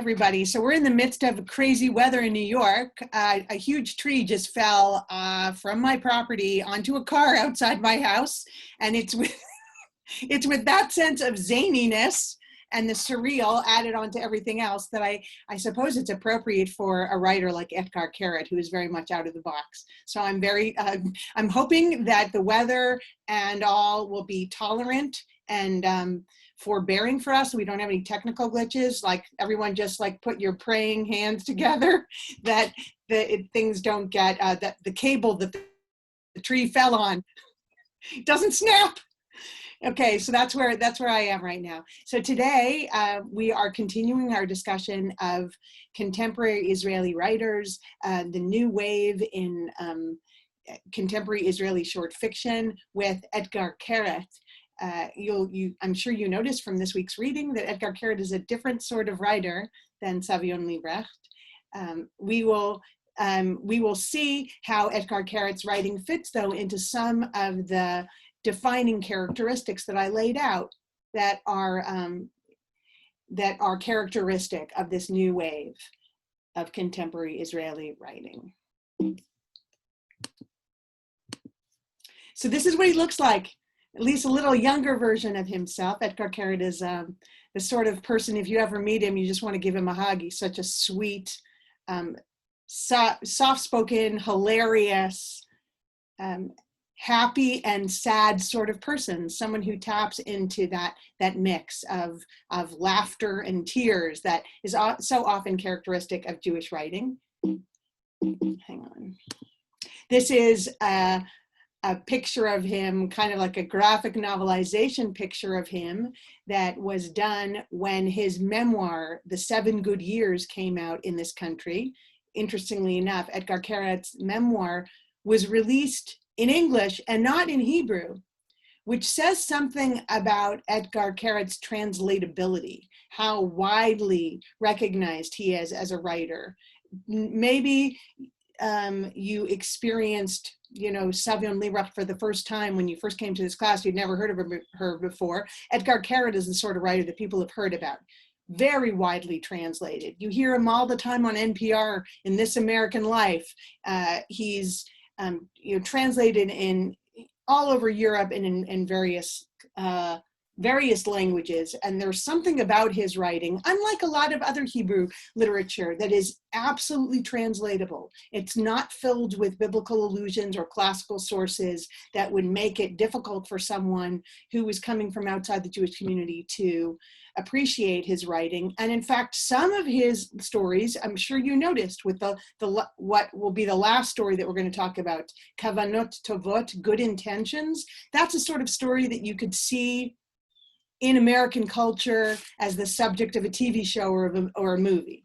Everybody. So we're in the midst of crazy weather in New York. A huge tree just fell from my property onto a car outside my house. And it's with, it's with that sense of zaniness and the surreal added onto everything else that I suppose it's appropriate for a writer like Etgar Keret, who is very much out of the box. So I'm hoping that the weather and all will be tolerant and forbearing for us, so we don't have any technical glitches, like everyone just like put your praying hands together that things don't get, that the cable that the tree fell on doesn't snap. Okay, so that's where I am right now. So today we are continuing our discussion of contemporary Israeli writers, the new wave in contemporary Israeli short fiction with Etgar Keret. I'm sure you noticed from this week's reading that Etgar Keret is a different sort of writer than Savion Liebrecht. We will see how Etgar Keret's writing fits, though, into some of the defining characteristics that I laid out that are characteristic of this new wave of contemporary Israeli writing. So this is what he looks like. At least a little younger version of himself. Etgar Keret is the sort of person, if you ever meet him, you just want to give him a hug. He's such a sweet, soft-spoken, hilarious, happy and sad sort of person. Someone who taps into that mix of laughter and tears that is so often characteristic of Jewish writing. Hang on. This is a picture of him, kind of like a graphic novelization picture of him that was done when his memoir, The 7 Good Years, came out in this country. Interestingly enough, Etgar Keret's memoir was released in English and not in Hebrew, which says something about Etgar Keret's translatability, how widely recognized he is as a writer. Maybe you experienced, Savion Liebrecht for the first time when you first came to this class. You'd never heard of her before. Etgar Keret is the sort of writer that people have heard about. Very widely translated. You hear him all the time on NPR in This American Life. He's translated in all over Europe and in various languages, and there's something about his writing, unlike a lot of other Hebrew literature, that is absolutely translatable. It's not filled with biblical allusions or classical sources that would make it difficult for someone who was coming from outside the Jewish community to appreciate his writing. And in fact, some of his stories, I'm sure you noticed with what will be the last story that we're going to talk about, Kavanot Tovot, good intentions, that's a sort of story that you could see in American culture as the subject of a TV show or a movie.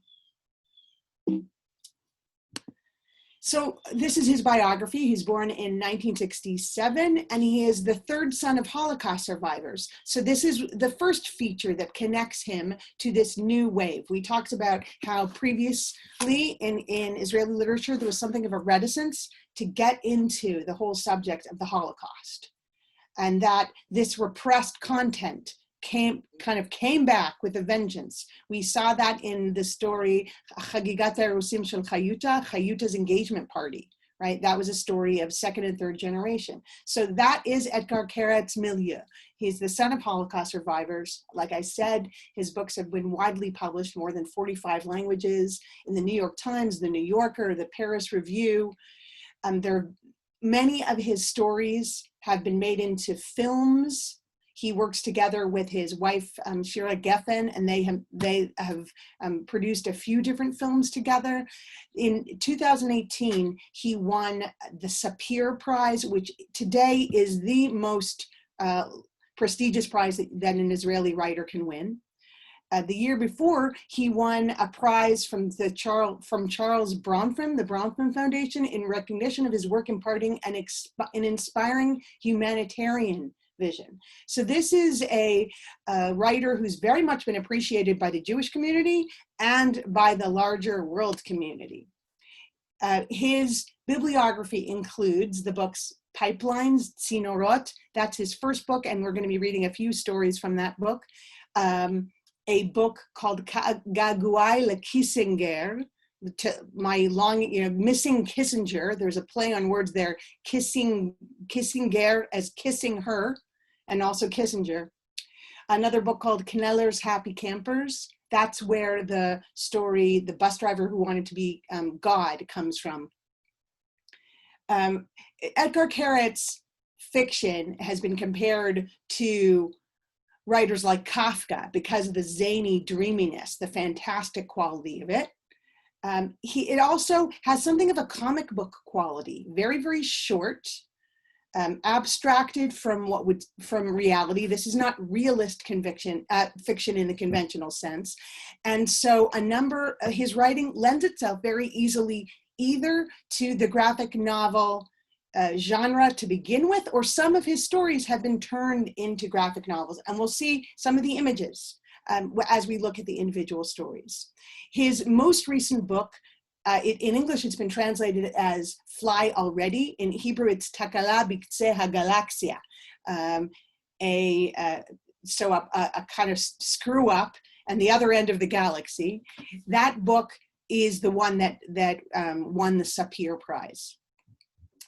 So this is his biography. He's born in 1967, and he is the third son of Holocaust survivors. So this is the first feature that connects him to this new wave. We talked about how previously in Israeli literature, there was something of a reticence to get into the whole subject of the Holocaust, and that this repressed content came back with a vengeance. We saw that in the story Chagigat Erusim Shel Chayuta, Chayuta's engagement party, right? That was a story of second and third generation. So that is Etgar Keret's milieu. He's the son of Holocaust survivors. Like I said, his books have been widely published, more than 45 languages, in the New York Times, the New Yorker, the Paris Review. Many of his stories have been made into films. He works together with his wife, Shira Geffen, and they have produced a few different films together. In 2018, he won the Sapir Prize, which today is the most prestigious prize that an Israeli writer can win. The year before, he won a prize from Charles Bronfman, the Bronfman Foundation, in recognition of his work imparting an inspiring humanitarian vision. So this is a writer who's very much been appreciated by the Jewish community and by the larger world community. His bibliography includes the books Pipelines, Tzinorot, that's his first book, and we're going to be reading a few stories from that book. a book called Gaguai le Kissinger, my long, missing Kissinger. There's a play on words there, Kissinger as kissing her, and also Kissinger. Another book called Kneller's Happy Campers. That's where the story, the bus driver who wanted to be God, comes from. Etgar Keret's fiction has been compared to writers like Kafka because of the zany dreaminess, the fantastic quality of it. It also has something of a comic book quality, very, very short, abstracted from reality. This is not realist fiction in the conventional sense. And so his writing lends itself very easily either to the graphic novel genre to begin with, or some of his stories have been turned into graphic novels. And we'll see some of the images as we look at the individual stories. His most recent book, in English, it's been translated as Fly Already. In Hebrew, it's Takala B'Ktseh HaGalaxia, a kind of screw up and the other end of the galaxy. That book is the one that won the Sapir Prize.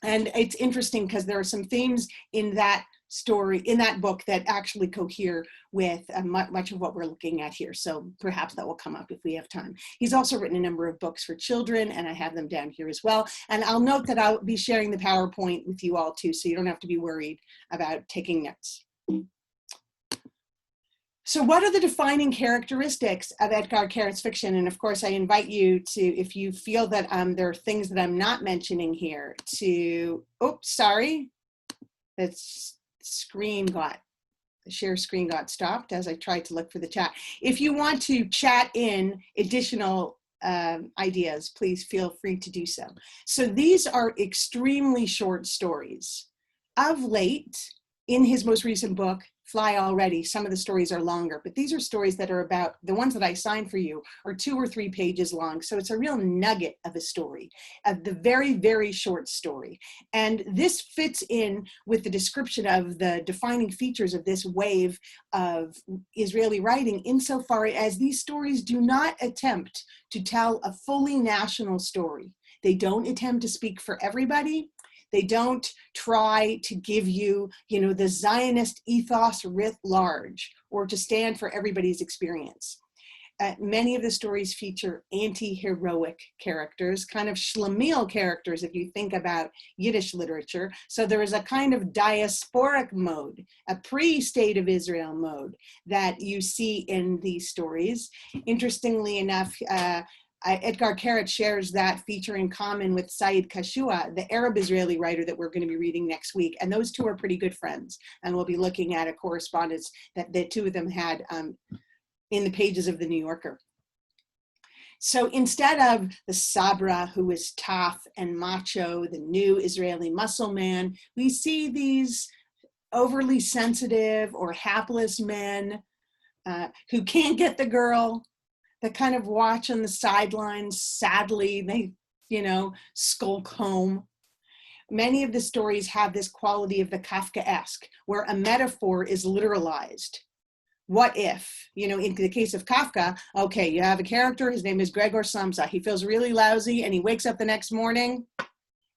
And it's interesting because there are some themes in that story, in that book, that actually cohere with much of what we're looking at here. So perhaps that will come up if we have time. He's also written a number of books for children, and I have them down here as well. And I'll note that I'll be sharing the PowerPoint with you all too, so you don't have to be worried about taking notes. So what are the defining characteristics of Etgar Keret's fiction? And of course, I invite you to, if you feel that there are things that I'm not mentioning here, to, oops, sorry, the share screen got stopped as I tried to look for the chat. If you want to chat in additional ideas, please feel free to do so. So these are extremely short stories. Of late, in his most recent book, Fly Already, some of the stories are longer, but these are stories that are about, the ones that I signed for you are 2 or 3 pages long. So it's a real nugget of a story, of the very, very short story. And this fits in with the description of the defining features of this wave of Israeli writing, insofar as these stories do not attempt to tell a fully national story. They don't attempt to speak for everybody. They don't try to give you, the Zionist ethos writ large, or to stand for everybody's experience. Many of the stories feature anti-heroic characters, kind of schlemiel characters if you think about Yiddish literature. So there is a kind of diasporic mode, a pre-State of Israel mode that you see in these stories. Interestingly enough, Etgar Keret shares that feature in common with Said Kashua, the Arab Israeli writer that we're going to be reading next week. And those two are pretty good friends. And we'll be looking at a correspondence that the two of them had in the pages of the New Yorker. So instead of the Sabra, who is tough and macho, the new Israeli muscle man, we see these overly sensitive or hapless men who can't get the girl, that kind of watch on the sidelines. Sadly, they, skulk home. Many of the stories have this quality of the Kafkaesque, where a metaphor is literalized. What if, in the case of Kafka, okay, you have a character, his name is Gregor Samsa. He feels really lousy and he wakes up the next morning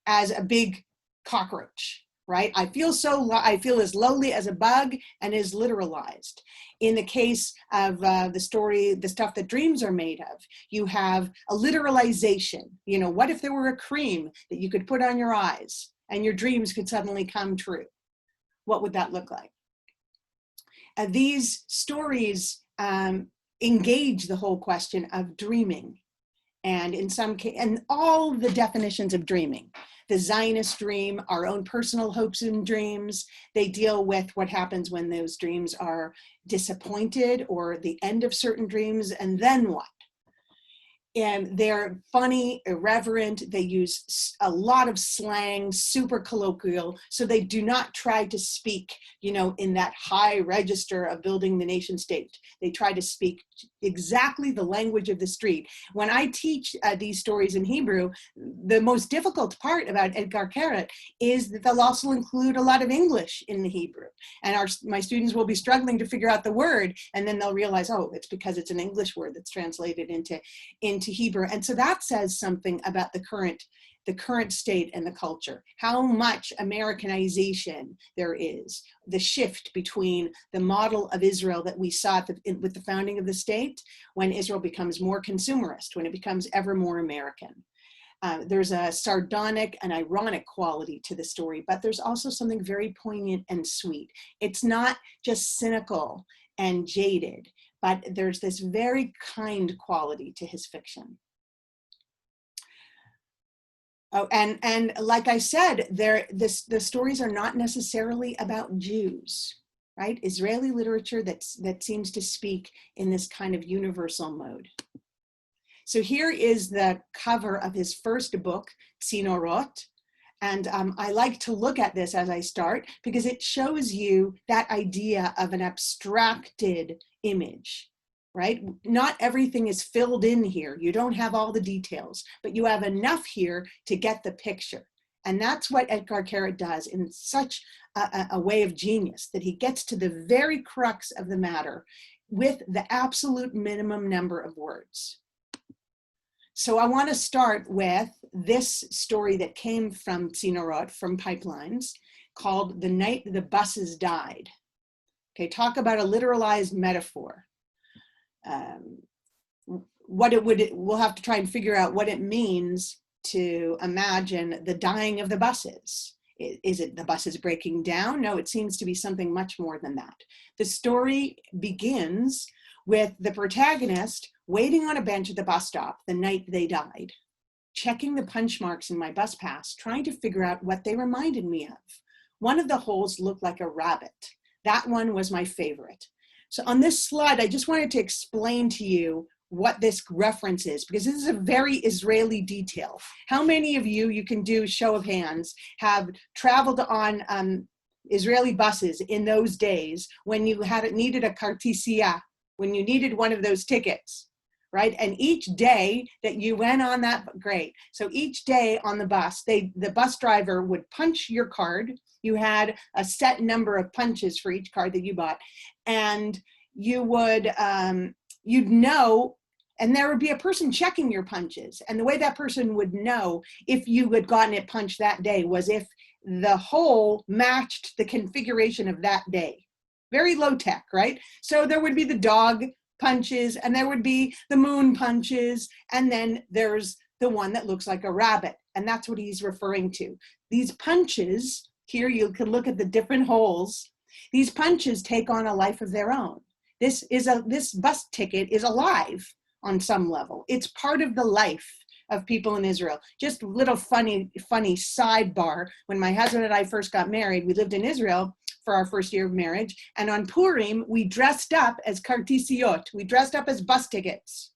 as a big cockroach, right? I feel as lowly as a bug, and is literalized. In the case of the story, The Stuff That Dreams Are Made Of, you have a literalization. What if there were a cream that you could put on your eyes and your dreams could suddenly come true? What would that look like? These stories engage the whole question of dreaming, and in some case, and all the definitions of dreaming. The Zionist dream, our own personal hopes and dreams. They deal with what happens when those dreams are disappointed, or the end of certain dreams, and then what? and they're funny, irreverent. They use a lot of slang, super colloquial. So they do not try to speak, you know, in that high register of building the nation state. They try to speak exactly the language of the street. When I teach these stories in Hebrew, the most difficult part about Etgar Keret is that they'll also include a lot of English in the Hebrew. And my students will be struggling to figure out the word, and then they'll realize, oh, it's because it's an English word that's translated into Hebrew. And so that says something about the current state and the culture, how much Americanization there is, the shift between the model of Israel that we saw with the founding of the state, when Israel becomes more consumerist, when it becomes ever more American. There's a sardonic and ironic quality to the story, but there's also something very poignant and sweet. It's not just cynical and jaded, but there's this very kind quality to his fiction. Oh, and like I said, the stories are not necessarily about Jews, right? Israeli literature that seems to speak in this kind of universal mode. So here is the cover of his first book, Nimrod. And I like to look at this as I start because it shows you that idea of an abstracted image, right? Not everything is filled in here. You don't have all the details, but you have enough here to get the picture. And that's what Etgar Keret does in such a way of genius, that he gets to the very crux of the matter with the absolute minimum number of words. So I want to start with this story that came from Nimrod, from Pipelines, called The Night the Buses Died. Okay, talk about a literalized metaphor. We'll have to try and figure out what it means to imagine the dying of the buses. Is it the buses breaking down? No, it seems to be something much more than that. The story begins with the protagonist waiting on a bench at the bus stop the night they died, checking the punch marks in my bus pass, trying to figure out what they reminded me of. One of the holes looked like a rabbit. That one was my favorite. So on this slide, I just wanted to explain to you what this reference is, because this is a very Israeli detail. How many of you can do show of hands, have traveled on Israeli buses in those days when you needed a kartisiya, when you needed one of those tickets, right? And each day that you went on that, great. So each day on the bus, the bus driver would punch your card. You had a set number of punches for each card that you bought. And you would, you'd know, and there would be a person checking your punches. And the way that person would know if you had gotten it punched that day was if the hole matched the configuration of that day. Very low tech, right? So there would be the dog punches, and there would be the moon punches, and then there's the one that looks like a rabbit. And that's what he's referring to. These punches, here you can look at the different holes. These punches take on a life of their own. This bus ticket is alive on some level. It's part of the life of people in Israel. Just a little funny sidebar. When my husband and I first got married, we lived in Israel for our first year of marriage. And on Purim, we dressed up as kartisiyot. We dressed up as bus tickets.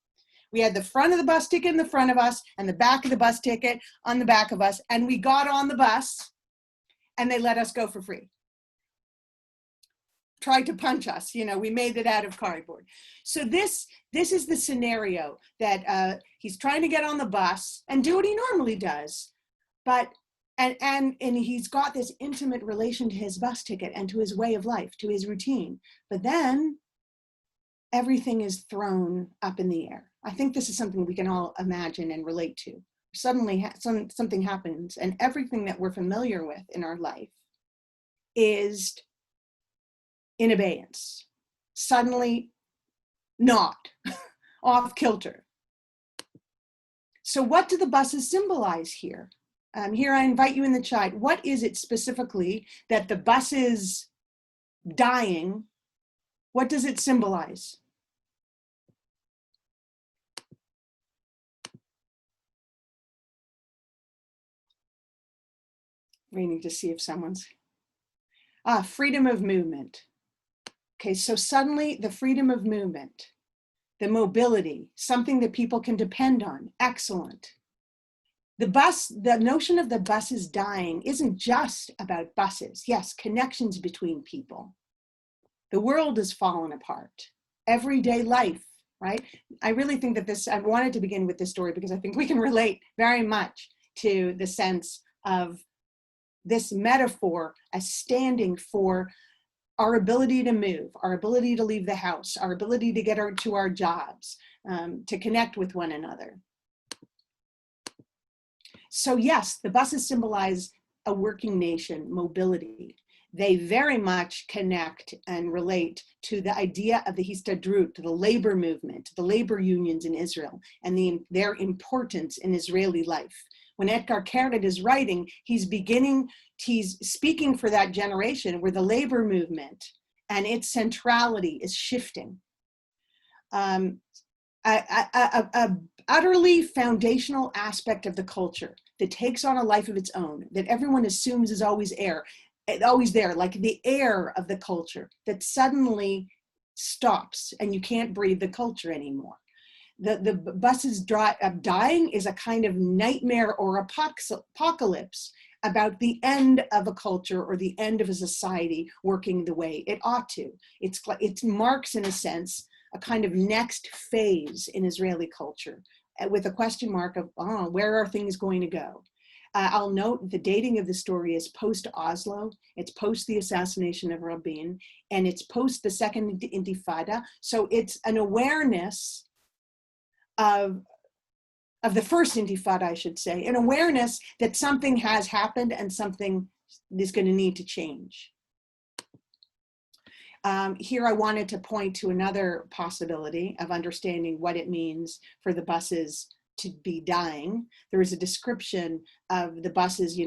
We had the front of the bus ticket in the front of us and the back of the bus ticket on the back of us. And we got on the bus and they let us go for free. Tried to punch us, we made it out of cardboard. So this is the scenario that he's trying to get on the bus and do what he normally does. But and he's got this intimate relation to his bus ticket and to his way of life, to his routine. But then everything is thrown up in the air. I think this is something we can all imagine and relate to. Suddenly something happens and everything that we're familiar with in our life is in abeyance, suddenly not, off kilter. So what do the buses symbolize here? Here I invite you in the chat. What is it specifically that the bus is dying? What does it symbolize? Waiting to see if someone's, freedom of movement. Okay, so suddenly the freedom of movement. The mobility, something that people can depend on. Excellent. The notion of the buses dying isn't just about buses. Yes, connections between people. The world has fallen apart. Everyday life, right? I really think that I wanted to begin with this story because I think we can relate very much to the sense of this metaphor as standing for our ability to move, our ability to leave the house, our ability to get to our jobs, to connect with one another. So yes, the buses symbolize a working nation, mobility. They very much connect and relate to the idea of the Histadrut, the labor movement, the labor unions in Israel, and their importance in Israeli life. When Etgar Keret is writing, he's speaking for that generation where the labor movement and its centrality is shifting. A utterly foundational aspect of the culture that takes on a life of its own, that everyone assumes is always there, like the air of the culture that suddenly stops and you can't breathe the culture anymore. The buses dying is a kind of nightmare or apocalypse about the end of a culture or the end of a society working the way it ought to. It marks, in a sense, a kind of next phase in Israeli culture with a question mark of, where are things going to go? I'll note the dating of the story is post-Oslo, it's post the assassination of Rabin, and it's post the Second Intifada. So it's an awareness of the first Intifada, I should say, an awareness that something has happened and something is going to need to change. Here I wanted to point to another possibility of understanding what it means for the buses to be dying. There is a description of the buses,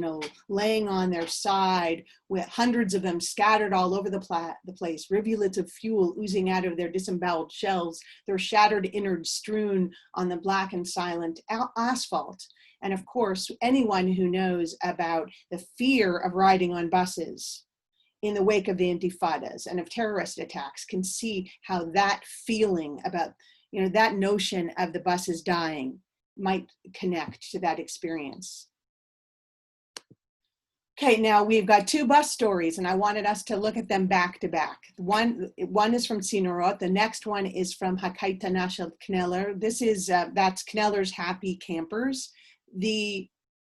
laying on their side with hundreds of them scattered all over the place, rivulets of fuel oozing out of their disemboweled shells, their shattered innards strewn on the black and silent asphalt. And of course, anyone who knows about the fear of riding on buses in the wake of the intifadas and of terrorist attacks can see how that feeling about, that notion of the buses dying might connect to that experience. Okay, now we've got two bus stories and I wanted us to look at them back to back. One is from Nimrod, the next one is from Hakaitana Shel Kneller. That's Kneller's Happy Campers. The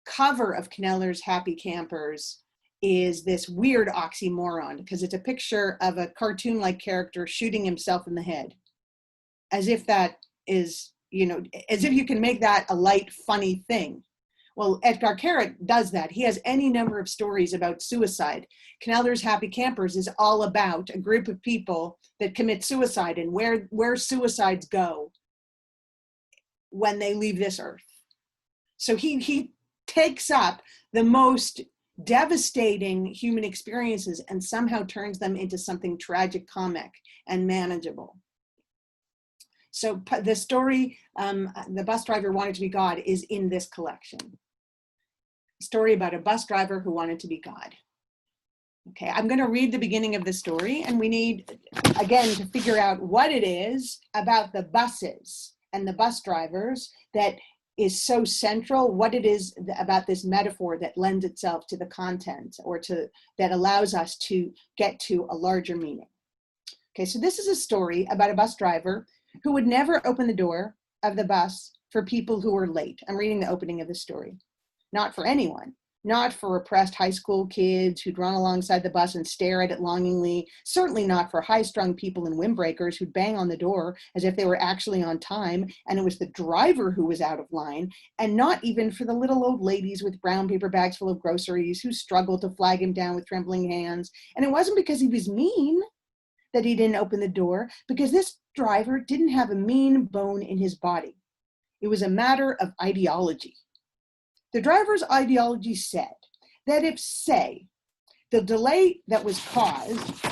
cover of Kneller's Happy Campers is this weird oxymoron because it's a picture of a cartoon-like character shooting himself in the head, as if that is, as if you can make that a light, funny thing. Well, Etgar Keret does that. He has any number of stories about suicide. Kneller's Happy Campers is all about a group of people that commit suicide and where suicides go when they leave this earth. So he takes up the most devastating human experiences and somehow turns them into something tragic, comic, and manageable. So the story, The Bus Driver Wanted to Be God, is in this collection. A story about a bus driver who wanted to be God. Okay, I'm going to read the beginning of the story, and we need, again, to figure out what it is about the buses and the bus drivers that is so central, what it is about this metaphor that lends itself to the content or that allows us to get to a larger meaning. Okay, so this is a story about a bus driver who would never open the door of the bus for people who were late. I'm reading the opening of the story. Not for anyone, not for repressed high school kids who'd run alongside the bus and stare at it longingly, certainly not for high-strung people and windbreakers who'd bang on the door as if they were actually on time and it was the driver who was out of line, and not even for the little old ladies with brown paper bags full of groceries who struggled to flag him down with trembling hands. And it wasn't because he was mean that he didn't open the door, because this driver didn't have a mean bone in his body. It was a matter of ideology. The driver's ideology said that if, say, the delay that was caused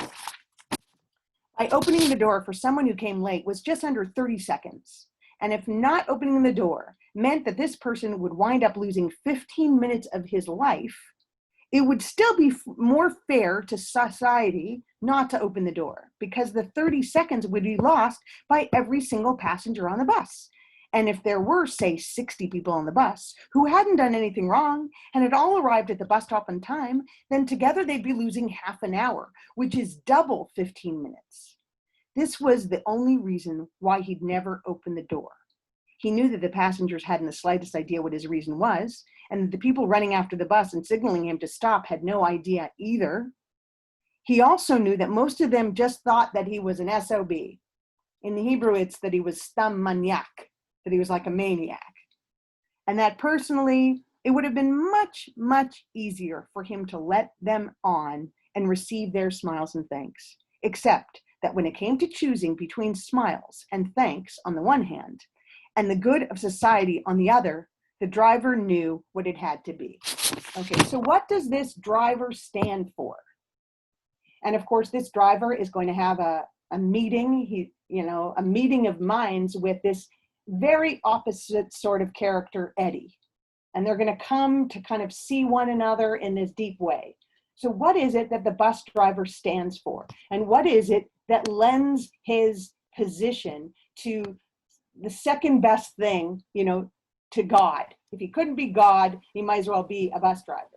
by opening the door for someone who came late was just under 30 seconds, and if not opening the door meant that this person would wind up losing 15 minutes of his life, it would still be more fair to society not to open the door, because the 30 seconds would be lost by every single passenger on the bus. And if there were, say, 60 people on the bus who hadn't done anything wrong and had all arrived at the bus stop on time, then together they'd be losing half an hour, which is double 15 minutes. This was the only reason why he'd never opened the door. He knew that the passengers hadn't the slightest idea what his reason was, and the people running after the bus and signaling him to stop had no idea either. He also knew that most of them just thought that he was an SOB. In the Hebrew, it's that he was stam maniac, that he was like a maniac. And that personally, it would have been much, much easier for him to let them on and receive their smiles and thanks, except that when it came to choosing between smiles and thanks on the one hand, and the good of society on the other, the driver knew what it had to be. Okay, so what does this driver stand for? And of course, this driver is going to have a meeting, a meeting of minds with this very opposite sort of character, Eddie. And they're going to come to kind of see one another in this deep way. So what is it that the bus driver stands for? And what is it that lends his position to the second best thing, to God? If he couldn't be God, he might as well be a bus driver.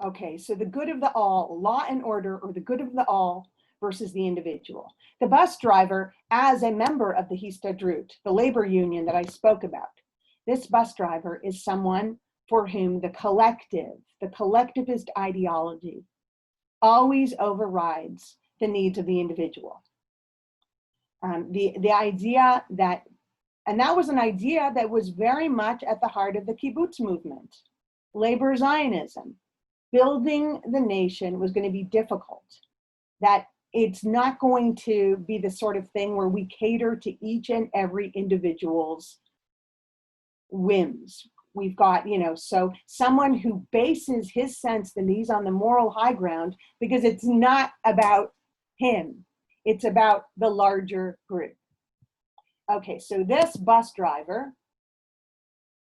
Okay, so the good of the all, law and order, or the good of the all versus the individual. The bus driver, as a member of the Histadrut, the labor union that I spoke about, this bus driver is someone for whom the collectivist ideology always overrides the needs of the individual. The idea that, and that was an idea that was very much at the heart of the kibbutz movement, labor Zionism. Building the nation was going to be difficult, that it's not going to be the sort of thing where we cater to each and every individual's whims. We've got, so someone who bases his sense that he's on the moral high ground because it's not about him. It's about the larger group. Okay, so this bus driver,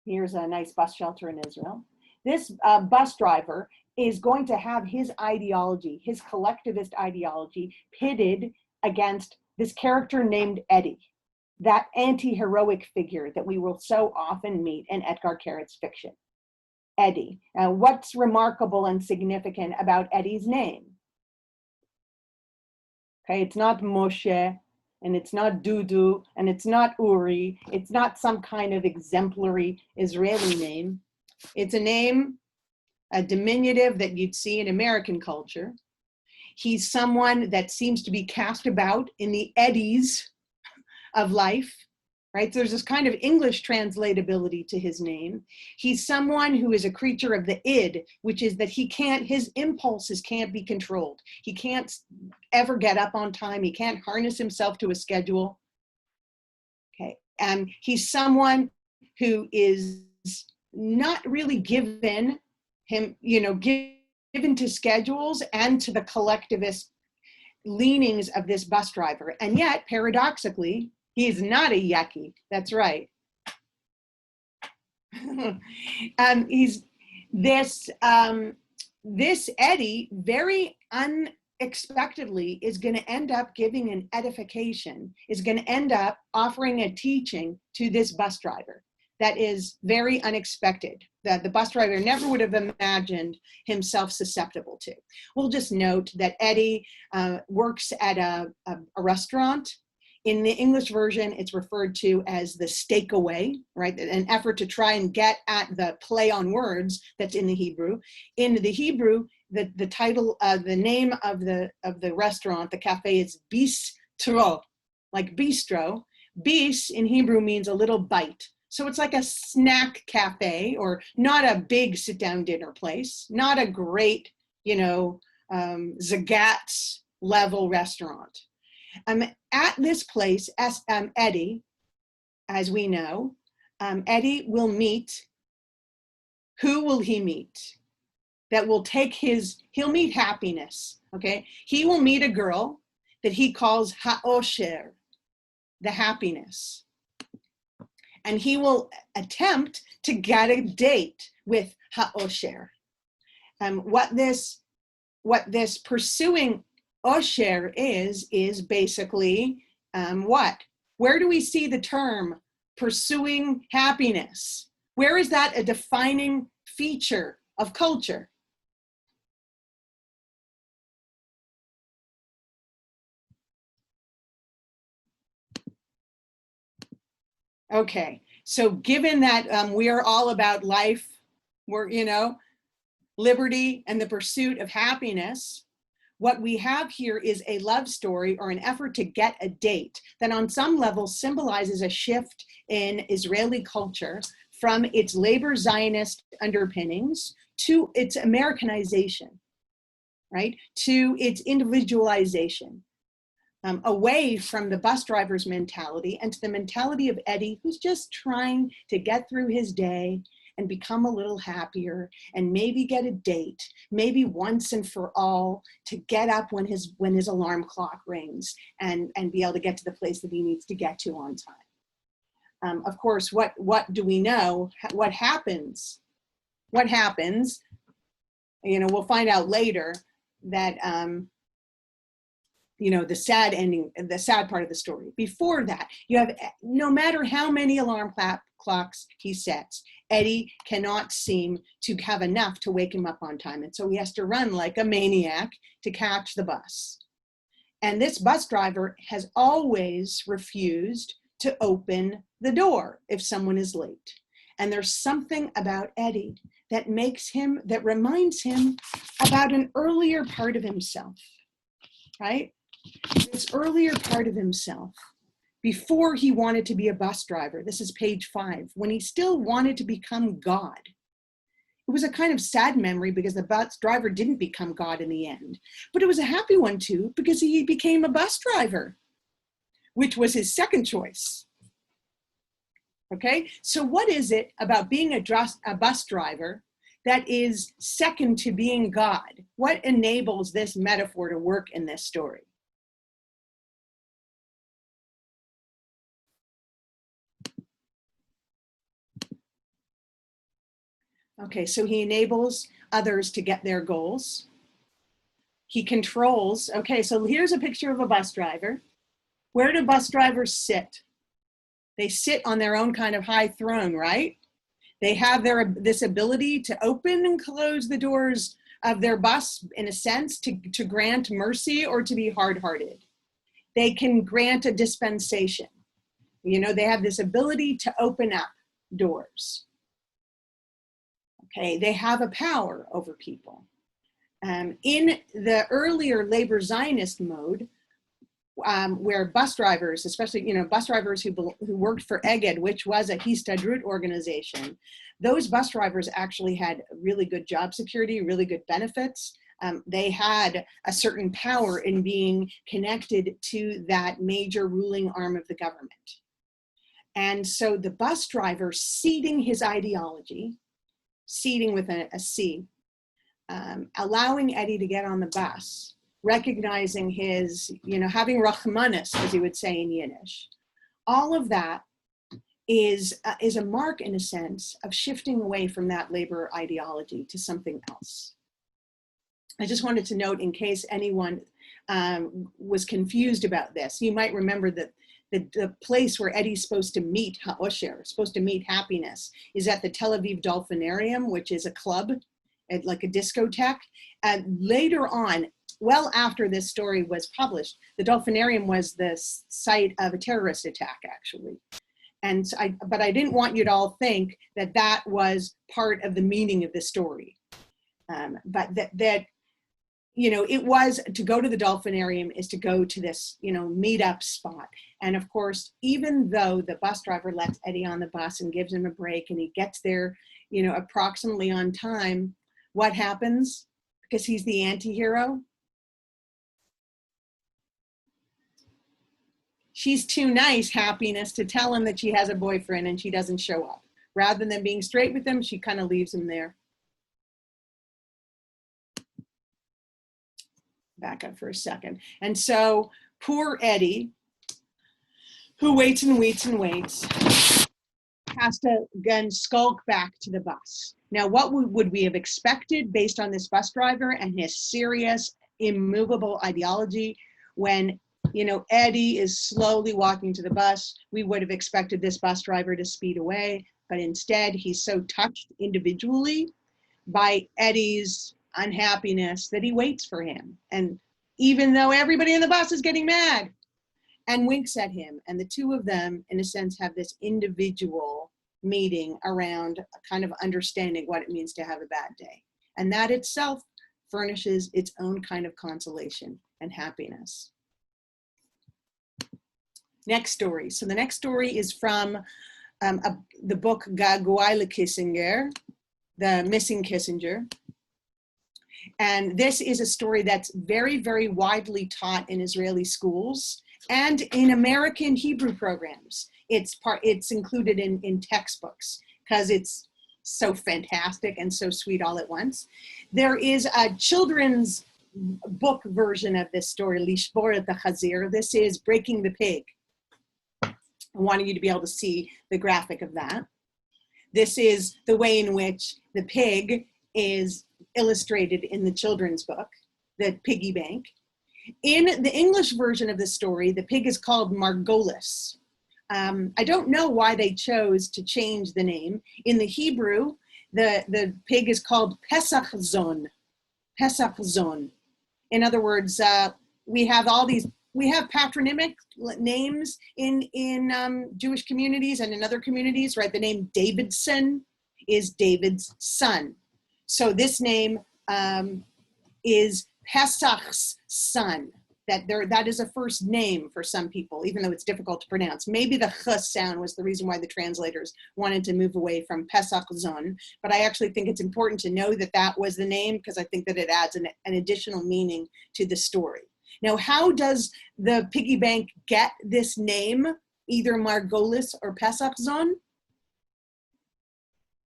here's a nice bus shelter in Israel. This bus driver is going to have his ideology, his collectivist ideology, pitted against this character named Eddie, that anti-heroic figure that we will so often meet in Etgar Keret's fiction. Eddie. Now, what's remarkable and significant about Eddie's name? Okay, it's not Moshe, and it's not Dudu, and it's not Uri. It's not some kind of exemplary Israeli name. It's a name, a diminutive that you'd see in American culture. He's someone that seems to be cast about in the eddies of life, right? So there's this kind of English translatability to his name. He's someone who is a creature of the id, which is that his impulses can't be controlled. He can't ever get up on time. He can't harness himself to a schedule. Okay, and he's someone who is not really given to schedules and to the collectivist leanings of this bus driver. And yet, paradoxically, he's not a yucky. That's right. He's this Eddie, very unexpectedly, is going to end up giving an edification, is going to end up offering a teaching to this bus driver that is very unexpected, that the bus driver never would have imagined himself susceptible to. We'll just note that Eddie works at a restaurant. In the English version, it's referred to as the steakaway, right? An effort to try and get at the play on words that's in the Hebrew. In the Hebrew, the title, the name of the restaurant, the cafe, is bistro, like bistro. Bis in Hebrew means a little bite. So it's like a snack cafe, or not a big sit-down dinner place, not a great, Zagat's level restaurant. At this place, Eddie, as we know, Eddie will meet, who will he meet? That will take he'll meet happiness, okay? He will meet a girl that he calls ha'osher, the happiness. and he will attempt to get a date with ha'osher. What this pursuing osher is basically what? Where do we see the term pursuing happiness? Where is that a defining feature of culture? Okay, so given that we are all about life, we're, liberty and the pursuit of happiness, what we have here is a love story or an effort to get a date that on some level symbolizes a shift in Israeli culture from its labor Zionist underpinnings to its Americanization, right? To its individualization. Away from the bus driver's mentality and to the mentality of Eddie, who's just trying to get through his day and become a little happier and maybe get a date, maybe once and for all, to get up when his alarm clock rings and be able to get to the place that he needs to get to on time. Of course, what do we know? What happens? What happens? We'll find out later that the sad ending, the sad part of the story. Before that, you have, no matter how many alarm clocks he sets, Eddie cannot seem to have enough to wake him up on time. And so he has to run like a maniac to catch the bus. And this bus driver has always refused to open the door if someone is late. And there's something about Eddie that reminds him about an earlier part of himself, right? This earlier part of himself, before he wanted to be a bus driver, this is page 5, when he still wanted to become God. It was a kind of sad memory because the bus driver didn't become God in the end, but it was a happy one too because he became a bus driver, which was his second choice. Okay, so what is it about being a bus driver that is second to being God? What enables this metaphor to work in this story? Okay, so he enables others to get their goals. He controls, okay, so here's a picture of a bus driver. Where do bus drivers sit? They sit on their own kind of high throne, right? They have this ability to open and close the doors of their bus, in a sense, to grant mercy or to be hard-hearted. They can grant a dispensation. They have this ability to open up doors. Okay, they have a power over people. In the earlier labor Zionist mode, where bus drivers, especially bus drivers who worked for Eged, which was a Histadrut organization, those bus drivers actually had really good job security, really good benefits. They had a certain power in being connected to that major ruling arm of the government. And so the bus driver seeding his ideology, seeding with a C, allowing Eddie to get on the bus, recognizing his, having rachmanis, as he would say in Yiddish. All of that is a mark, in a sense, of shifting away from that labor ideology to something else. I just wanted to note, in case anyone was confused about this, you might remember that the place where Eddie's supposed to meet ha'osher, supposed to meet happiness, is at the Tel Aviv Dolphinarium, which is a club, like a discotheque. And later on, well after this story was published, the Dolphinarium was the site of a terrorist attack, actually. And so but I didn't want you to all think that that was part of the meaning of the story. But that it was, to go to the Dolphinarium is to go to this, meetup spot. And of course, even though the bus driver lets Eddie on the bus and gives him a break and he gets there, approximately on time, what happens? Because he's the anti-hero. She's too nice, happiness, to tell him that she has a boyfriend and she doesn't show up. Rather than being straight with him, she kind of leaves him there. Back up for a second. And so poor Eddie, who waits and waits and waits, has to again skulk back to the bus. Now, what would we have expected based on this bus driver and his serious, immovable ideology? When, you know, Eddie is slowly walking to the bus, we would have expected this bus driver to speed away, but instead he's so touched individually by Eddie's unhappiness that he waits for him. And even though everybody in the bus is getting mad, and winks at him, and the two of them, in a sense, have this individual meeting around a kind of understanding what it means to have a bad day. And that itself furnishes its own kind of consolation and happiness. Next story. So the next story is from the book Gaguaila Kissinger, The Missing Kissinger. And this is a story that's very, very widely taught in Israeli schools and in American Hebrew programs. It's included in textbooks because it's so fantastic and so sweet all at once. There is a children's book version of this story, Lishbor et HaChazir. This is Breaking the Pig. I wanted you to be able to see the graphic of that. This is the way in which the pig is illustrated in the children's book, the piggy bank. In the English version of the story, the pig is called Margolis. I don't know why they chose to change the name. In the Hebrew, the pig is called Pesach Zon. Pesach Zon. In other words, we have patronymic names in Jewish communities and in other communities, right? The name Davidson is David's son. So this name is Pesach's son. That is a first name for some people, even though it's difficult to pronounce. Maybe the ch sound was the reason why the translators wanted to move away from Pesach Zon, but I actually think it's important to know that that was the name because I think that it adds an additional meaning to the story. Now, how does the piggy bank get this name, either Margolis or Pesach Zon?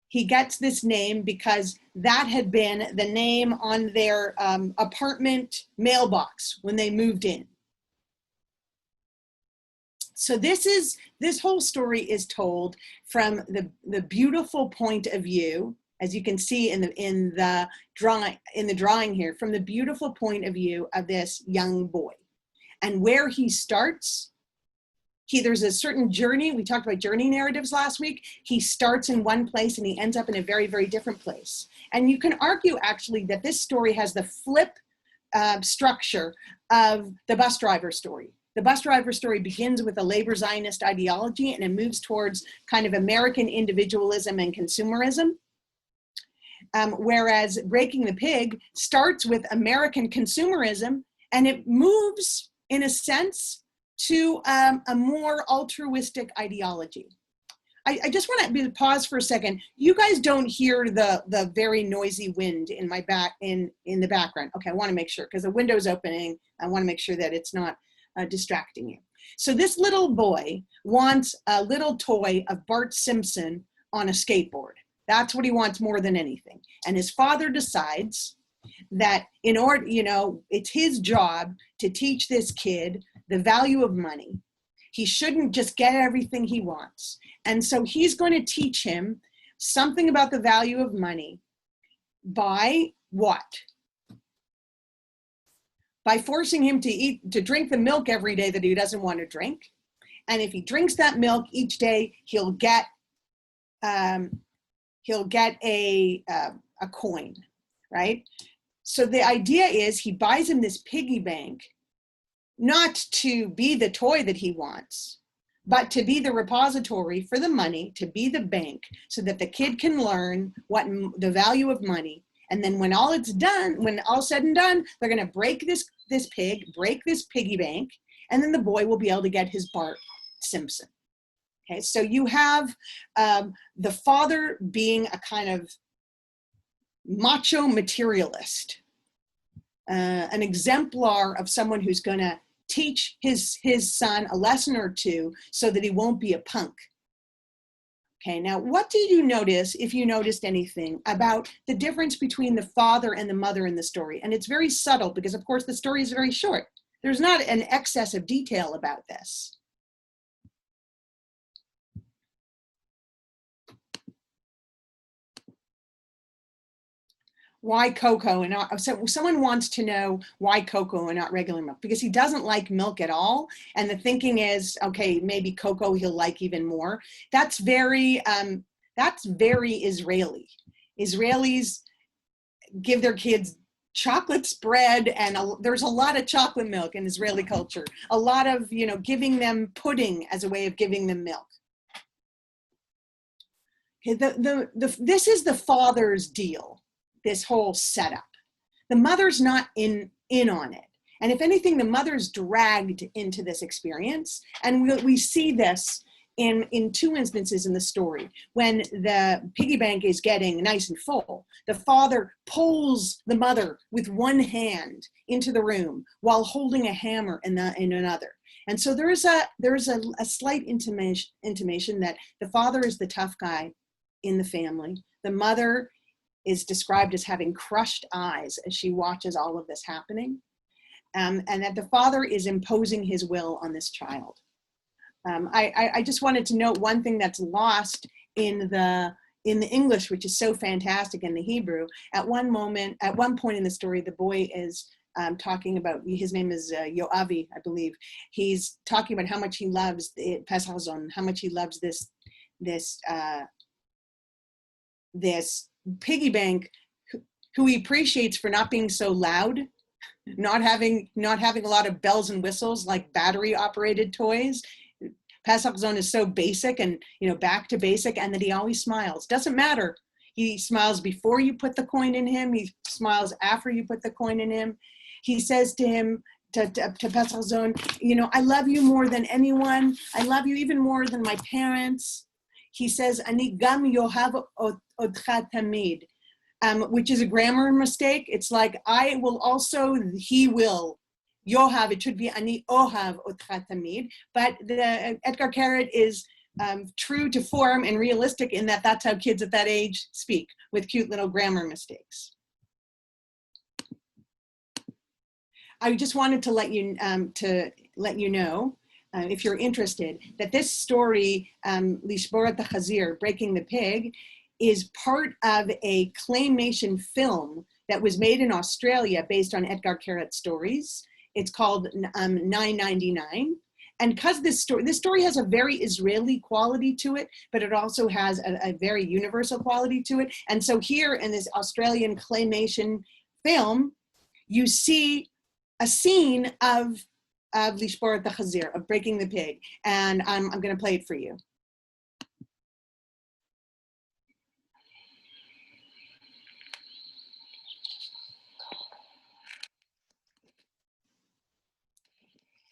He gets this name because that had been the name on their apartment mailbox when they moved in. So this whole story is told from the beautiful point of view, as you can see in the drawing here, from the beautiful point of view of this young boy. And where he starts, there's a certain journey. We talked about journey narratives last week. He starts in one place and he ends up in a very, very different place. And you can argue actually that this story has the flip structure of the bus driver story. The bus driver story begins with a labor Zionist ideology and it moves towards kind of American individualism and consumerism. Whereas Breaking the Pig starts with American consumerism and it moves, in a sense, to a more altruistic ideology. I just want to pause for a second. You guys don't hear the very noisy wind in my in the background. Okay, I want to make sure because the window's opening. I want to make sure that it's not distracting you. So this little boy wants a little toy of Bart Simpson on a skateboard. That's what he wants more than anything. And his father decides that in order, it's his job to teach this kid the value of money. He shouldn't just get everything he wants. And so he's going to teach him something about the value of money by what? By forcing him to drink the milk every day that he doesn't want to drink. And if he drinks that milk each day, he'll get a coin, right? So the idea is he buys him this piggy bank, not to be the toy that he wants, but to be the repository for the money, to be the bank, so that the kid can learn what the value of money. And then when all said and done, they're going to break this piggy bank, and then the boy will be able to get his Bart Simpson. Okay, so you have the father being a kind of macho materialist, an exemplar of someone who's going to teach his son a lesson or two so that he won't be a punk. Okay, now what did you notice, if you noticed anything, about the difference between the father and the mother in the story? And it's very subtle because, of course, the story is very short. There's not an excess of detail about this. why cocoa and not, so someone wants to know why cocoa and not regular milk, because he doesn't like milk at all. And the thinking is, okay, maybe cocoa he'll like even more. That's very Israeli. Israelis give their kids chocolate spread, and there's a lot of chocolate milk in Israeli culture. A lot of, giving them pudding as a way of giving them milk. Okay, this is the father's deal, this whole setup. The mother's not in on it. And if anything, the mother's dragged into this experience. And we see this in two instances in the story. When the piggy bank is getting nice and full, the father pulls the mother with one hand into the room while holding a hammer in another. And so there is a slight intimation that the father is the tough guy in the family. The mother is described as having crushed eyes as she watches all of this happening, and that the father is imposing his will on this child. I just wanted to note one thing that's lost in the English, which is so fantastic in the Hebrew. At one point in the story, the boy is talking about, his name is Yoavi, I believe. He's talking about how much he loves the Pesach Zon, how much he loves this piggy bank, who he appreciates for not being so loud, not having a lot of bells and whistles like battery operated toys. Pesach Zone is so basic and, back to basic, and that he always smiles. Doesn't matter. He smiles before you put the coin in him. He smiles after you put the coin in him. He says to him, to Pesach Zone, I love you more than anyone. I love you even more than my parents. He says, Ani gam yohav otcha tamid, which is a grammar mistake. It's like, I will also, he will. Yohav, it should be Ani ohav otcha tamid. But the Etgar Keret is true to form and realistic in that that's how kids at that age speak, with cute little grammar mistakes. I just wanted to let you know, if you're interested, that this story, Lishborat Chazir, Breaking the Pig, is part of a claymation film that was made in Australia based on Etgar Keret's stories. It's called 999. And because this story has a very Israeli quality to it, but it also has a very universal quality to it. And so here in this Australian claymation film, you see a scene of Lishborat Chazir, of Breaking the Pig. And I'm going to play it for you.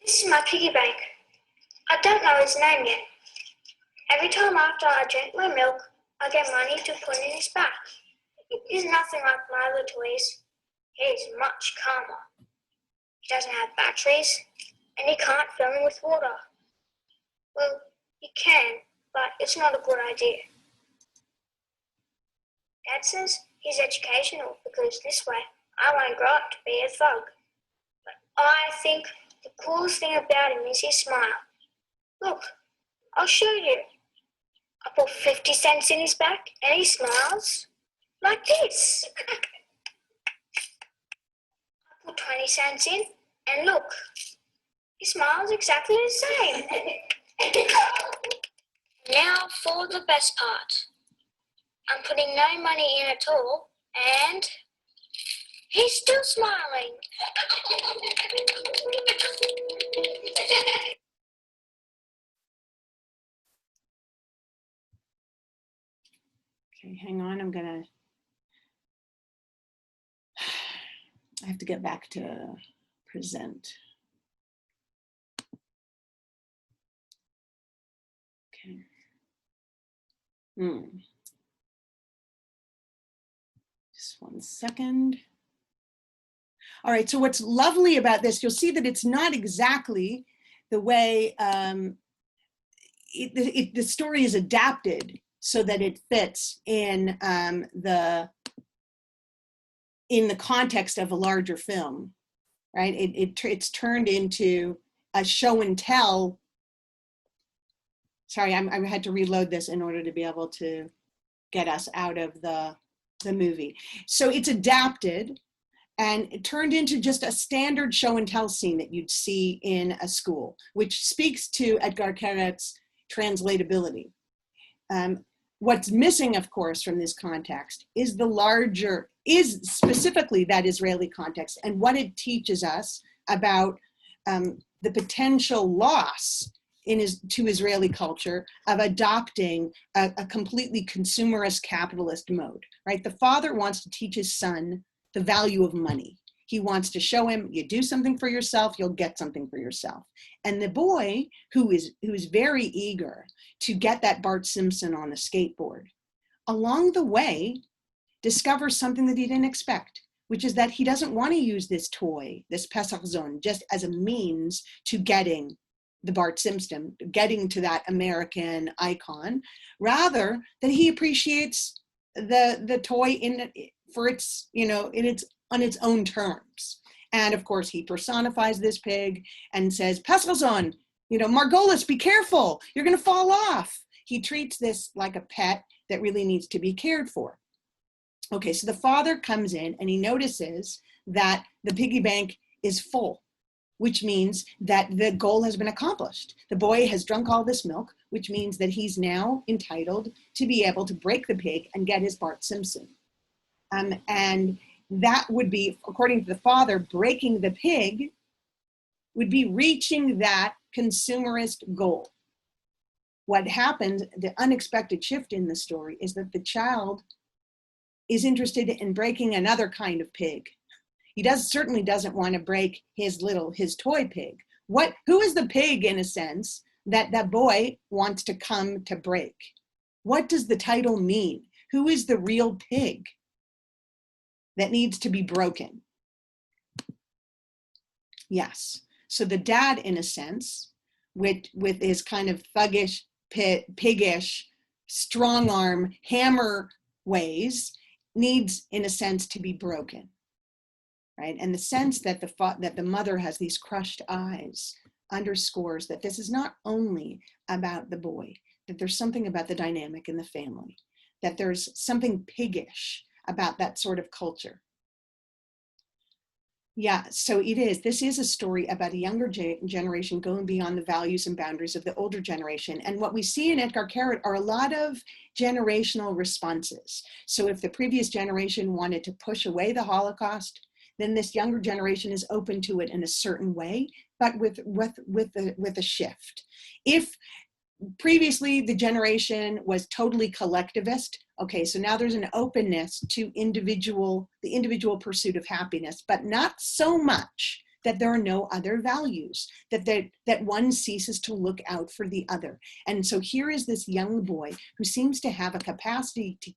This is my piggy bank. I don't know his name yet. Every time after I drink my milk, I get money to put in his back. He's nothing like my other toys. He's much calmer. He doesn't have batteries, and he can't fill him with water. Well, he can, but it's not a good idea. Dad says he's educational because this way I won't grow up to be a thug. But I think the coolest thing about him is his smile. Look, I'll show you. I put 50 cents in his back and he smiles like this. I put 20 cents in and look, he smiles exactly the same. Now for the best part. I'm putting no money in at all and he's still smiling. Okay, hang on, I have to get back to present. Okay. Just 1 second. All right, so what's lovely about this, you'll see that it's not exactly the way the story is adapted so that it fits in the context of a larger film, right? It's turned into a show and tell. Sorry, I had to reload this in order to be able to get us out of the the movie. So it's adapted and it turned into just a standard show and tell scene that you'd see in a school, which speaks to Etgar Keret's translatability. What's missing, of course, from this context is specifically that Israeli context and what it teaches us about the potential loss to Israeli culture of adopting a completely consumerist capitalist mode, right? The father wants to teach his son the value of money. He wants to show him, you do something for yourself, you'll get something for yourself. And the boy, who is very eager to get that Bart Simpson on a skateboard, along the way, discovers something that he didn't expect, which is that he doesn't want to use this toy, this Pesach zone, just as a means to getting the Bart Simpson, getting to that American icon, rather that he appreciates the toy on its own terms. And of course, he personifies this pig and says, Pesach zone, Margolis, be careful, you're going to fall off. He treats this like a pet that really needs to be cared for. Okay, so the father comes in and he notices that the piggy bank is full, which means that the goal has been accomplished. The boy has drunk all this milk, which means that he's now entitled to be able to break the pig and get his Bart Simpson. And that would be, according to the father, breaking the pig would be reaching that consumerist goal. What happens, the unexpected shift in the story, is that the child is interested in breaking another kind of pig. He certainly doesn't want to break his toy pig. Who is the pig, in a sense, that boy wants to come to break? What does the title mean? Who is the real pig that needs to be broken? Yes. So the dad, in a sense, with his kind of thuggish, piggish, strong arm, hammer ways, needs, in a sense, to be broken, right? And the sense that the mother has these crushed eyes underscores that this is not only about the boy, that there's something about the dynamic in the family, that there's something piggish about that sort of culture. Yeah, so this is a story about a younger generation going beyond the values and boundaries of the older generation. And what we see in Etgar Keret are a lot of generational responses. So if the previous generation wanted to push away the Holocaust, then this younger generation is open to it in a certain way, but with a shift. If previously the generation was totally collectivist, okay, so now there's an openness to the individual pursuit of happiness, but not so much that there are no other values, that one ceases to look out for the other. And so here is this young boy who seems to have a capacity to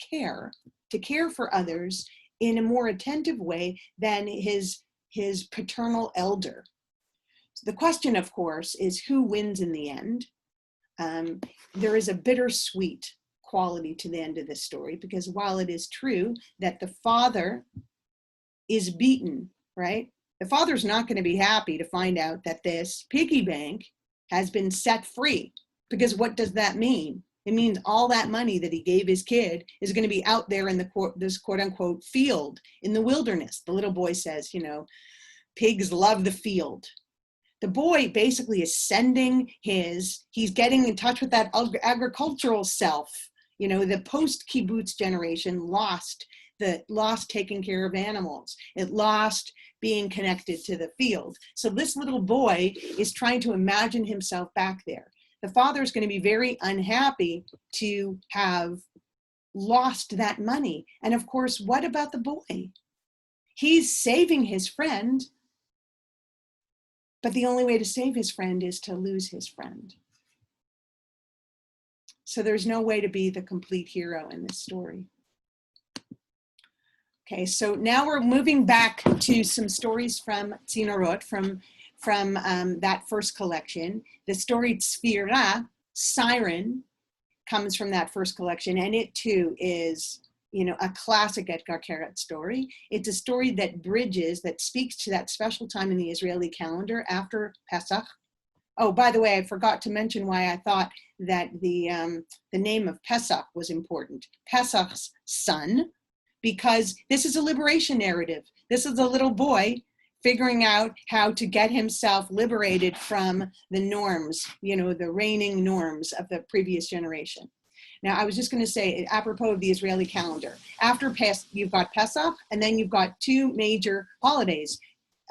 care for others in a more attentive way than his paternal elder. So the question, of course, is who wins in the end? There is a bittersweet quality to the end of this story, because while it is true that the father is beaten, right? The father's not going to be happy to find out that this piggy bank has been set free, because what does that mean? It means all that money that he gave his kid is going to be out there in this quote unquote field in the wilderness. The little boy says, pigs love the field. The boy basically is he's getting in touch with that agricultural self. The post-kibbutz generation lost taking care of animals. It lost being connected to the field. So this little boy is trying to imagine himself back there. The father is going to be very unhappy to have lost that money. And of course, what about the boy? He's saving his friend, but the only way to save his friend is to lose his friend. So there's no way to be the complete hero in this story. Okay, so now we're moving back to some stories from Nimrod, from that first collection. The story Tzfira, Siren, comes from that first collection, and it too is a classic Etgar Keret story. It's a story that speaks to that special time in the Israeli calendar after Pesach. Oh, by the way, I forgot to mention why I thought that the name of Pesach was important. Pesach's son, because this is a liberation narrative. This is a little boy figuring out how to get himself liberated from the norms, the reigning norms of the previous generation. Now, I was just going to say, apropos of the Israeli calendar, after you've got Pesach, and then you've got two major holidays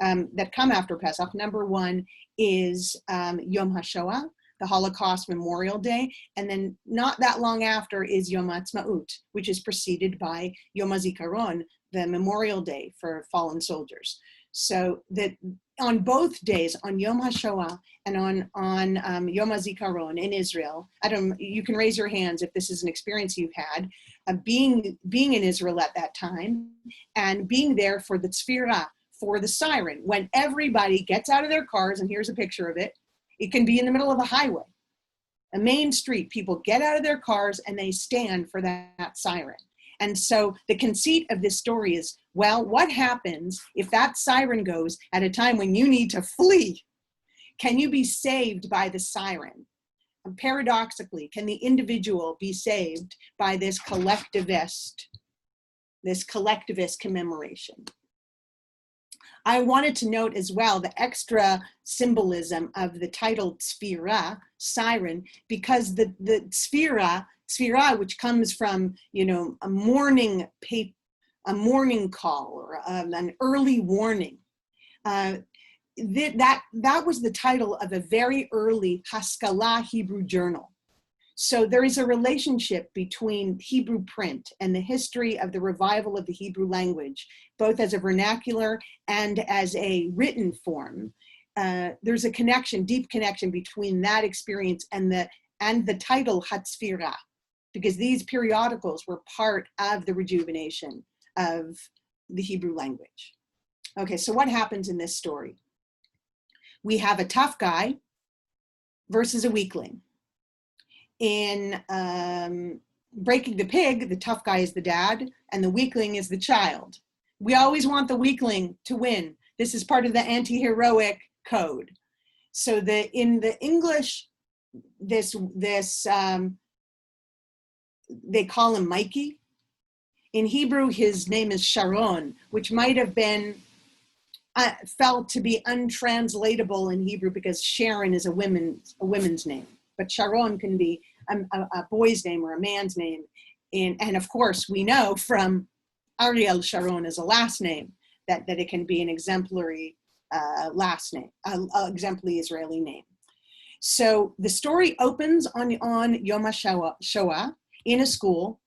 that come after Pesach. Number one is Yom HaShoah, the Holocaust Memorial Day, and then not that long after is Yom HaAtzmaut, which is preceded by Yom HaZikaron, the Memorial Day for fallen soldiers. So that on both days, on Yom HaShoah and on Yom HaZikaron in Israel, you can raise your hands if this is an experience you've had, being in Israel at that time and being there for the tzfira, for the siren, when everybody gets out of their cars, and here's a picture of it. It can be in the middle of a highway, a main street. People get out of their cars and they stand for that siren. And so the conceit of this story is, well, what happens if that siren goes at a time when you need to flee? Can you be saved by the siren? And paradoxically, can the individual be saved by this collectivist commemoration? I wanted to note as well the extra symbolism of the title tzfira, siren, because the tzfira, which comes from, a morning call or an early warning, that was the title of a very early Haskalah Hebrew journal. So there is a relationship between Hebrew print and the history of the revival of the Hebrew language, both as a vernacular and as a written form. There's a connection, deep connection between that experience and the title Hatzfira, because these periodicals were part of the rejuvenation of the Hebrew language. Okay, so what happens in this story? We have a tough guy versus a weakling. In Breaking the Pig, the tough guy is the dad and the weakling is the child. We always want the weakling to win. This is part of the anti-heroic code. So in the English, they call him Mikey. In Hebrew, his name is Sharon, which might have been felt to be untranslatable in Hebrew because Sharon is a woman's name. But Sharon can be a boy's name or a man's name. And of course, we know from Ariel Sharon as a last name that it can be an exemplary last name, exemplary Israeli name. So the story opens on Yom HaShoah in a school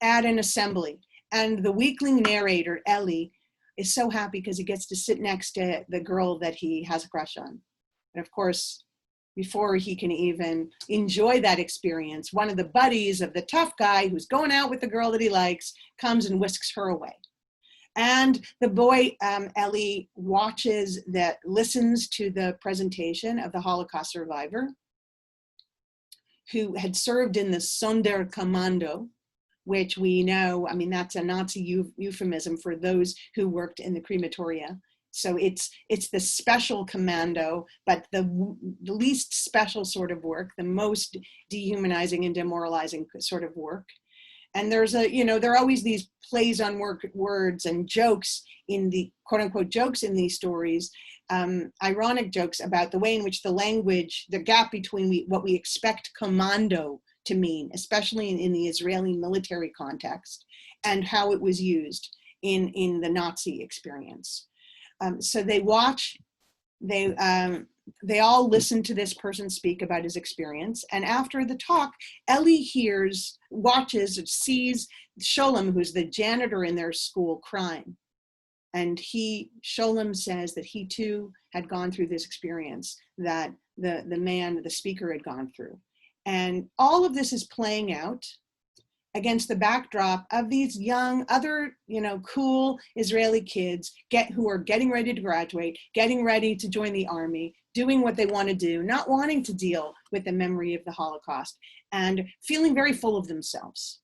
at an assembly. And the weakling narrator, Eli, is so happy because he gets to sit next to the girl that he has a crush on. And of course, before he can even enjoy that experience, one of the buddies of the tough guy who's going out with the girl that he likes comes and whisks her away. And the boy, Eli, listens to the presentation of the Holocaust survivor who had served in the Sonderkommando, which we know, that's a Nazi euphemism for those who worked in the crematoria. So it's the special commando, but the least special sort of work, the most dehumanizing and demoralizing sort of work. And there are always these plays on words and jokes in the quote unquote jokes in these stories, ironic jokes about the way in which the language, the gap between what we expect commando to mean, especially in the Israeli military context, and how it was used in the Nazi experience. So they all listen to this person speak about his experience. And after the talk, Eli sees Sholem, who's the janitor in their school, crying. And Sholem says that he too had gone through this experience that the speaker had gone through. And all of this is playing out against the backdrop of these young, cool Israeli kids who are getting ready to graduate, getting ready to join the army, doing what they want to do, not wanting to deal with the memory of the Holocaust, and feeling very full of themselves.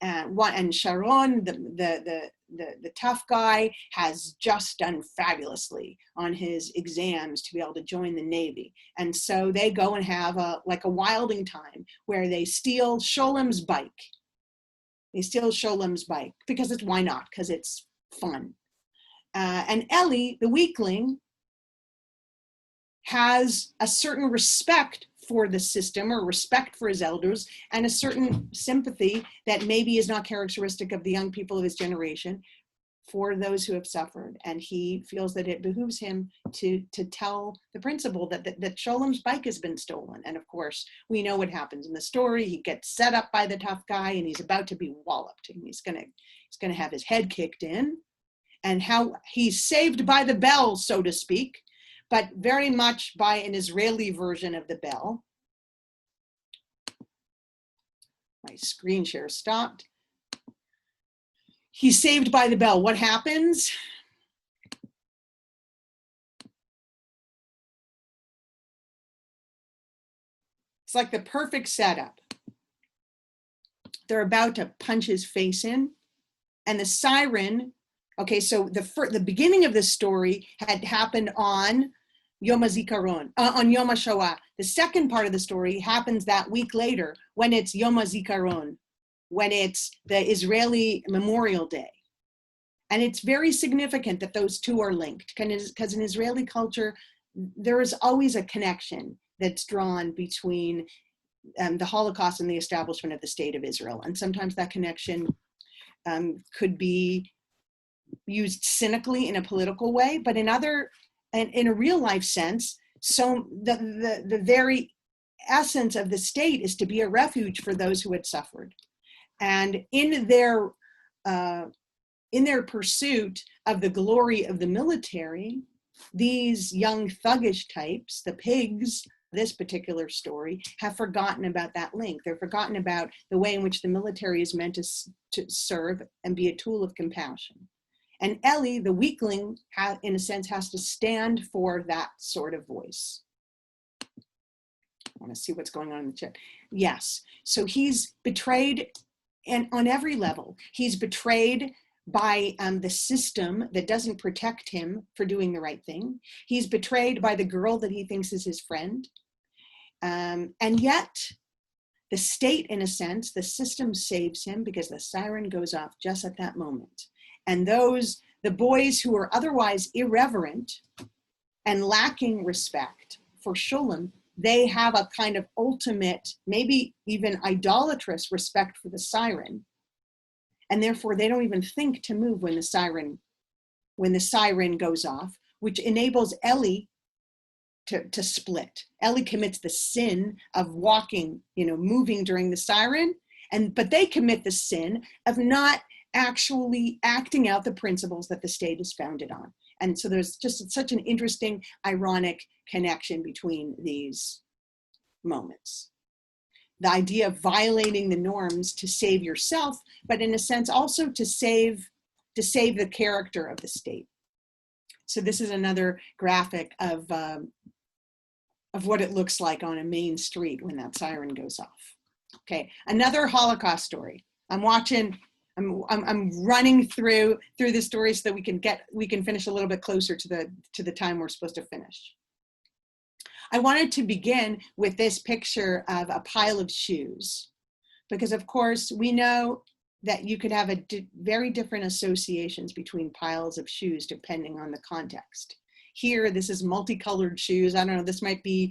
And Sharon, the tough guy, has just done fabulously on his exams to be able to join the Navy. And so they go and have a wilding time where they steal Sholem's bike. They steal Sholom's bike because it's, why not? Because it's fun. And Ellie, the weakling, has a certain respect for the system or respect for his elders and a certain sympathy that maybe is not characteristic of the young people of his generation for those who have suffered. And he feels that it behooves him to tell the principal that Sholom's bike has been stolen. And of course, we know what happens in the story. He gets set up by the tough guy and he's about to be walloped. And he's gonna have his head kicked in. And how he's saved by the bell, so to speak, but very much by an Israeli version of the bell. My screen share stopped. He's saved by the bell. What happens? It's like the perfect setup. They're about to punch his face in, and the siren, okay, so the beginning of this story had happened on Yom HaZikaron, on Yom HaShoah. The second part of the story happens that week later when it's Yom HaZikaron, when it's the Israeli Memorial Day. And it's very significant that those two are linked, because in Israeli culture, there is always a connection that's drawn between the Holocaust and the establishment of the State of Israel. And sometimes that connection could be used cynically in a political way, but in a real life sense, so the very essence of the state is to be a refuge for those who had suffered. And in their pursuit of the glory of the military, these young thuggish types, the pigs, this particular story, have forgotten about that link. They're forgotten about the way in which the military is meant to serve and be a tool of compassion. And Ellie, the weakling, in a sense, has to stand for that sort of voice. I want to see what's going on in the chat. Yes, so he's betrayed, and on every level. He's betrayed by the system that doesn't protect him for doing the right thing. He's betrayed by the girl that he thinks is his friend. And yet, the state, in a sense, the system saves him because the siren goes off just at that moment. And the boys who are otherwise irreverent and lacking respect for Sholem, they have a kind of ultimate, maybe even idolatrous respect for the siren. And therefore they don't even think to move when the siren goes off, which enables Ellie to split. Ellie commits the sin of walking, moving during the siren, but they commit the sin of not actually acting out the principles that the state is founded on. And so there's just such an interesting, ironic connection between these moments. The idea of violating the norms to save yourself, but in a sense also to save the character of the state. So this is another graphic of what it looks like on a main street when that siren goes off. Okay, another Holocaust story. I'm running through the story so that we can finish a little bit closer to the time we're supposed to finish. I wanted to begin with this picture of a pile of shoes, because of course we know that you could have very different associations between piles of shoes depending on the context. Here, this is multicolored shoes. I don't know, this might be